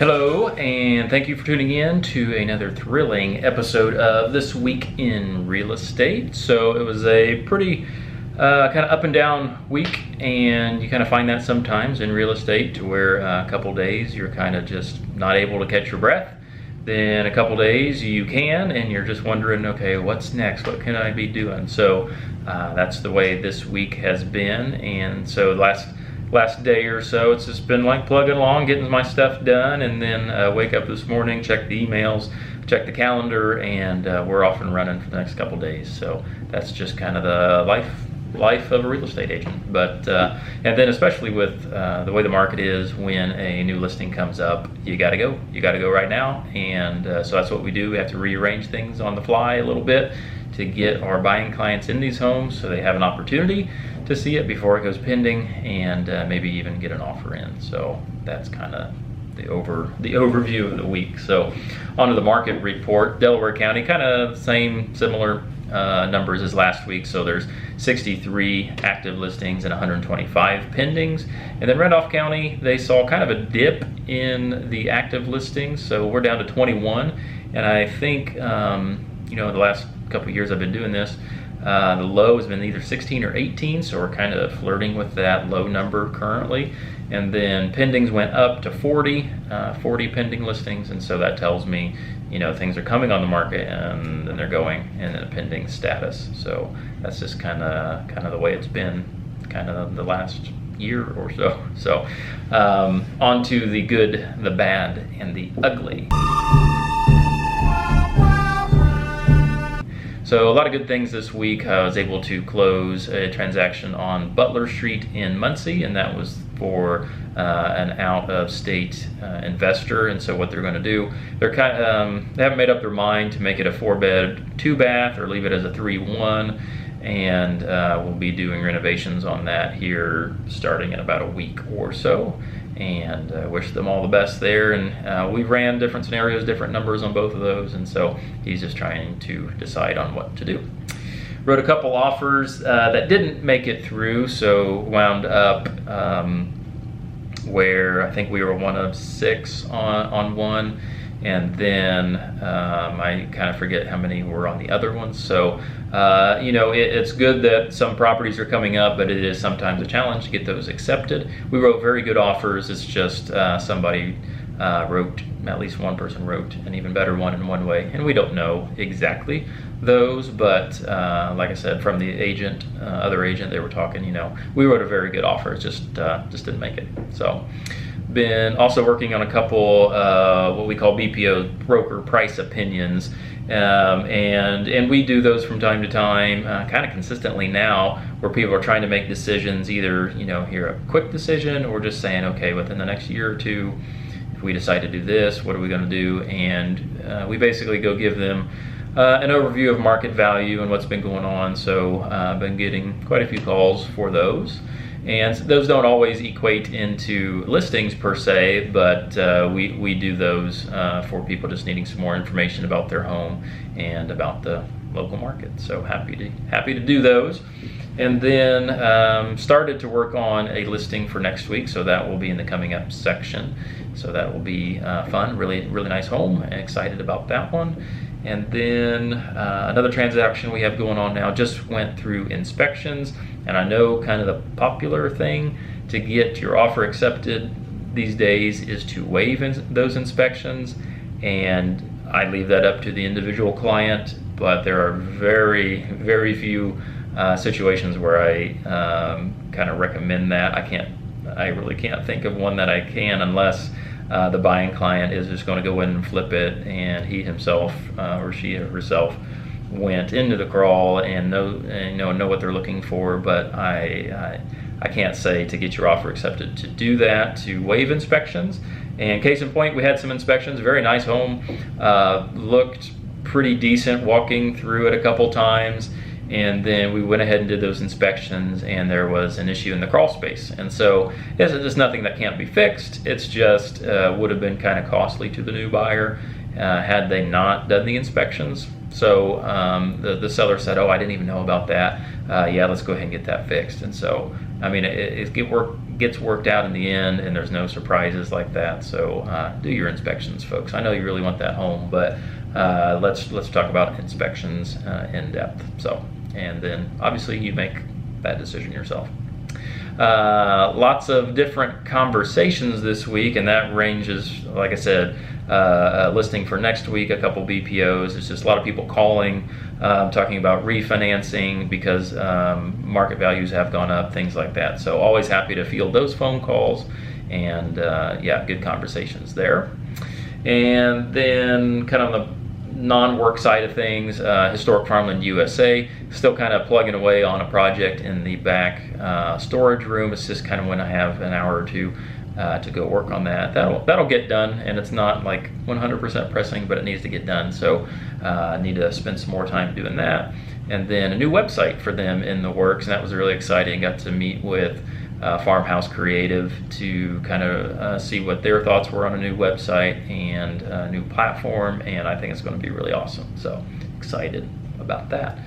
Hello, and thank you for tuning in to another thrilling episode of This Week in Real Estate. So it was a pretty kind of up and down week, and you kind of find that sometimes in real estate to where a couple days you're kind of just not able to catch your breath. Then a couple days you can, and you're just wondering, okay, what's next? What can I be doing? So that's the way this week has been. And so last day or so, it's just been like plugging along, getting my stuff done, and then wake up this morning, check the emails, check the calendar, and we're off and running for the next couple days. So that's just kind of the life of a real estate agent. But and then especially with the way the market is, when a new listing comes up, you got to go right now. And so that's what we do. We have to rearrange things on the fly a little bit to get our buying clients in these homes so they have an opportunity to see it before it goes pending, and maybe even get an offer in. So that's kind of the overview of the week. So onto the market report. Delaware County, kind of similar numbers as last week. So there's 63 active listings and 125 pendings. And then Randolph County, they saw kind of a dip in the active listings. So we're down to 21. And I think, the last couple of years I've been doing this, the low has been either 16 or 18, so we're kind of flirting with that low number currently. And then pendings went up to 40 pending listings, and so that tells me, things are coming on the market and then they're going in a pending status. So that's just kind of the way it's been kind of the last year or so. So on to the good, the bad, and the ugly. So a lot of good things this week. I was able to close a transaction on Butler Street in Muncie, and that was for an out-of-state investor. And so what they're going to do, they haven't made up their mind to make it a 4-bed, 2-bath, or leave it as a 3-1. And we'll be doing renovations on that here starting in about a week or so. And wish them all the best there. And we ran different scenarios, different numbers on both of those, and so he's just trying to decide on what to do. Wrote a couple offers that didn't make it through, so wound up where I think we were one of 6 on one, and then I kind of forget how many were on the other ones. So it's good that some properties are coming up, but it is sometimes a challenge to get those accepted. We wrote very good offers. It's just somebody wrote, at least one person wrote an even better one in one way, and we don't know exactly those, but like I said, from the other agent, they were talking, we wrote a very good offer. It just didn't make it. So been also working on a couple what we call BPO, broker price opinions, and we do those from time to time, kind of consistently now, where people are trying to make decisions, either hear a quick decision or just saying, okay, within the next year or two, if we decide to do this, what are we going to do? And we basically go give them an overview of market value and what's been going on. So I've been getting quite a few calls for those. And those don't always equate into listings per se, but we do those for people just needing some more information about their home and about the local market. So happy to do those. And then started to work on a listing for next week, so that will be in the coming up section. So that will be fun, really nice home. Excited about that one. And then another transaction we have going on now just went through inspections. And I know kind of the popular thing to get your offer accepted these days is to waive those inspections. And I leave that up to the individual client, but there are very, very few situations where I kind of recommend that. I really can't think of one that I can, unless the buying client is just going to go in and flip it, and he himself or she herself went into the crawl and know what they're looking for. But I can't say to get your offer accepted to do that, to waive inspections. And case in point, we had some inspections. Very nice home, looked pretty decent walking through it a couple times, and then we went ahead and did those inspections, and there was an issue in the crawl space. And so it's just nothing that can't be fixed. It's just would have been kind of costly to the new buyer had they not done the inspections. So the seller said, "Oh, I didn't even know about that. Yeah, let's go ahead and get that fixed." And so, I mean, gets worked out in the end, and there's no surprises like that. So do your inspections, folks. I know you really want that home, but let's talk about inspections in depth. So, and then obviously you make that decision yourself. Lots of different conversations this week, and that ranges, like I said, listing for next week, a couple BPOs. It's just a lot of people calling, talking about refinancing because market values have gone up, things like that. So always happy to field those phone calls, and yeah, good conversations there. And then kind of on the non-work side of things, Historic Farmland USA, still kind of plugging away on a project in the back storage room. It's just kind of when I have an hour or two to go work on that. That'll get done, and it's not like 100% pressing, but it needs to get done. So I need to spend some more time doing that. And then a new website for them in the works, and that was really exciting. Got to meet with Farmhouse Creative to kind of see what their thoughts were on a new website and a new platform, and I think it's going to be really awesome. So excited about that.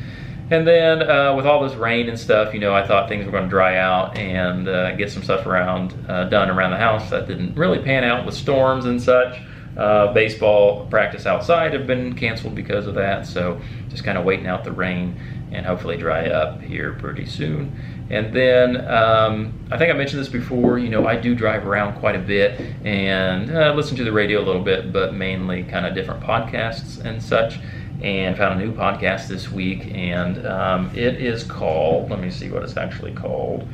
And then with all this rain and stuff, I thought things were going to dry out and get some stuff done around the house. That didn't really pan out with storms and such. Baseball practice outside have been canceled because of that, so just kind of waiting out the rain and hopefully dry up here pretty soon. And then I think I mentioned this before, I do drive around quite a bit and listen to the radio a little bit, but mainly kind of different podcasts and such, and found a new podcast this week, and it is called, let me see what it's actually called.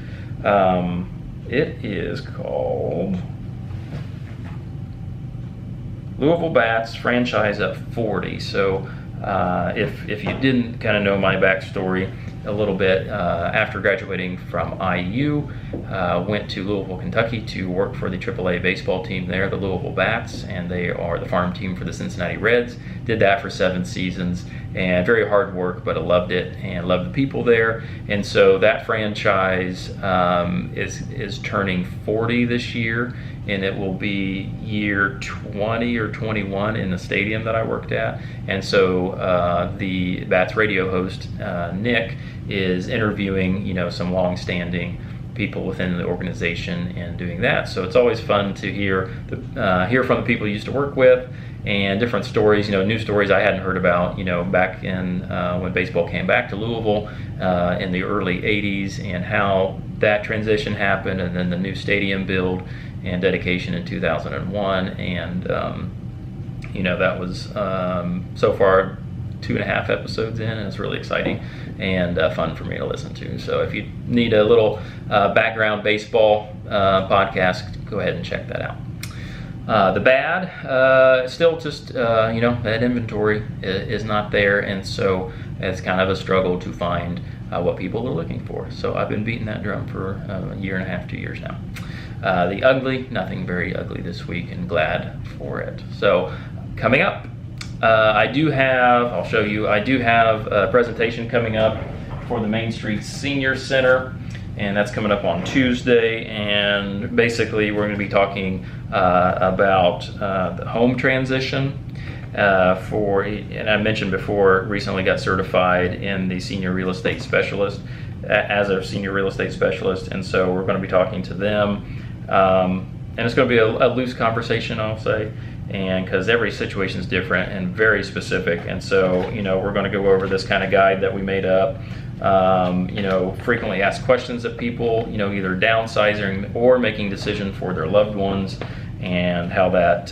It is called Louisville Bats Franchise at 40. So if you didn't kind of know my backstory a little bit, after graduating from IU, went to Louisville, Kentucky to work for the AAA baseball team there, the Louisville Bats, and they are the farm team for the Cincinnati Reds. Did that for 7 seasons, and very hard work, but I loved it and loved the people there. And so that franchise is turning 40 this year, and it will be year 20 or 21 in the stadium that I worked at. And so the Bats radio host, Nick, is interviewing, some long-standing people within the organization and doing that. So it's always fun to hear from the people you used to work with, and different stories, new stories I hadn't heard about, back in when baseball came back to Louisville in the early 80s, and how that transition happened, and then the new stadium build and dedication in 2001. And that was so far 2.5 episodes in, and it's really exciting and fun for me to listen to. So if you need a little background baseball podcast, go ahead and check that out. The bad, still just, that inventory is not there, and so it's kind of a struggle to find what people are looking for. So I've been beating that drum for a year and a half, 2 years now. The ugly, nothing very ugly this week, and glad for it. So coming up, I'll show you, I do have a presentation coming up for the Main Street Senior Center, and that's coming up on Tuesday. And basically we're going to be talking about the home transition and I mentioned before, recently got certified in the senior real estate specialist, as a senior real estate specialist, and so we're going to be talking to them, and it's going to be a loose conversation, I'll say, and because every situation is different and very specific. And so we're going to go over this kind of guide that we made up, frequently asked questions of people, either downsizing or making decisions for their loved ones, and how that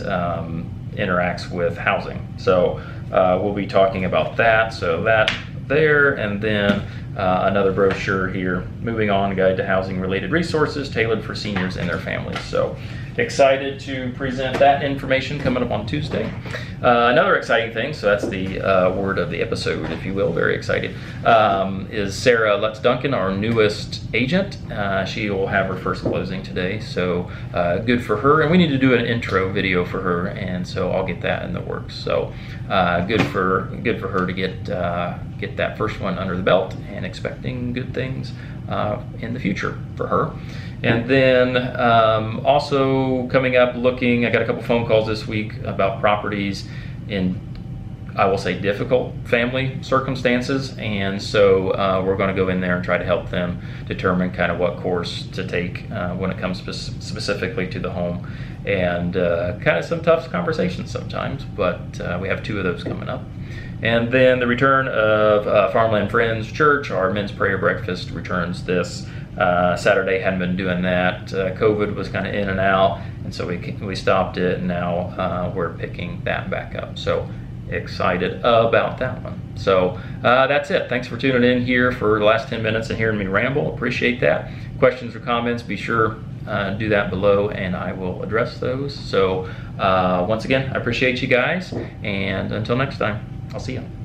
interacts with housing. So we'll be talking about that. So that there, and then another brochure here, Moving On, Guide to Housing Related Resources Tailored for Seniors and Their Families. So excited to present that information coming up on Tuesday. Another exciting thing, so that's the word of the episode, if you will, very excited, is Sarah Lutz Duncan, our newest agent. She will have her first closing today, so good for her. And we need to do an intro video for her, and so I'll get that in the works. So good for her to get that first one under the belt, and expecting good things in the future for her. And then also coming up, I got a couple phone calls this week about properties in I will say, difficult family circumstances, and so we're going to go in there and try to help them determine kind of what course to take when it comes specifically to the home, and kind of some tough conversations sometimes, but we have 2 of those coming up. And then the return of Farmland Friends Church, our men's prayer breakfast returns this Saturday. Hadn't been doing that. COVID was kind of in and out, and so we stopped it, and now we're picking that back up. So excited about that one. So that's it. Thanks for tuning in here for the last 10 minutes and hearing me ramble. Appreciate that. Questions or comments, be sure do that below and I will address those. So once again, I appreciate you guys, and until next time, I'll see you.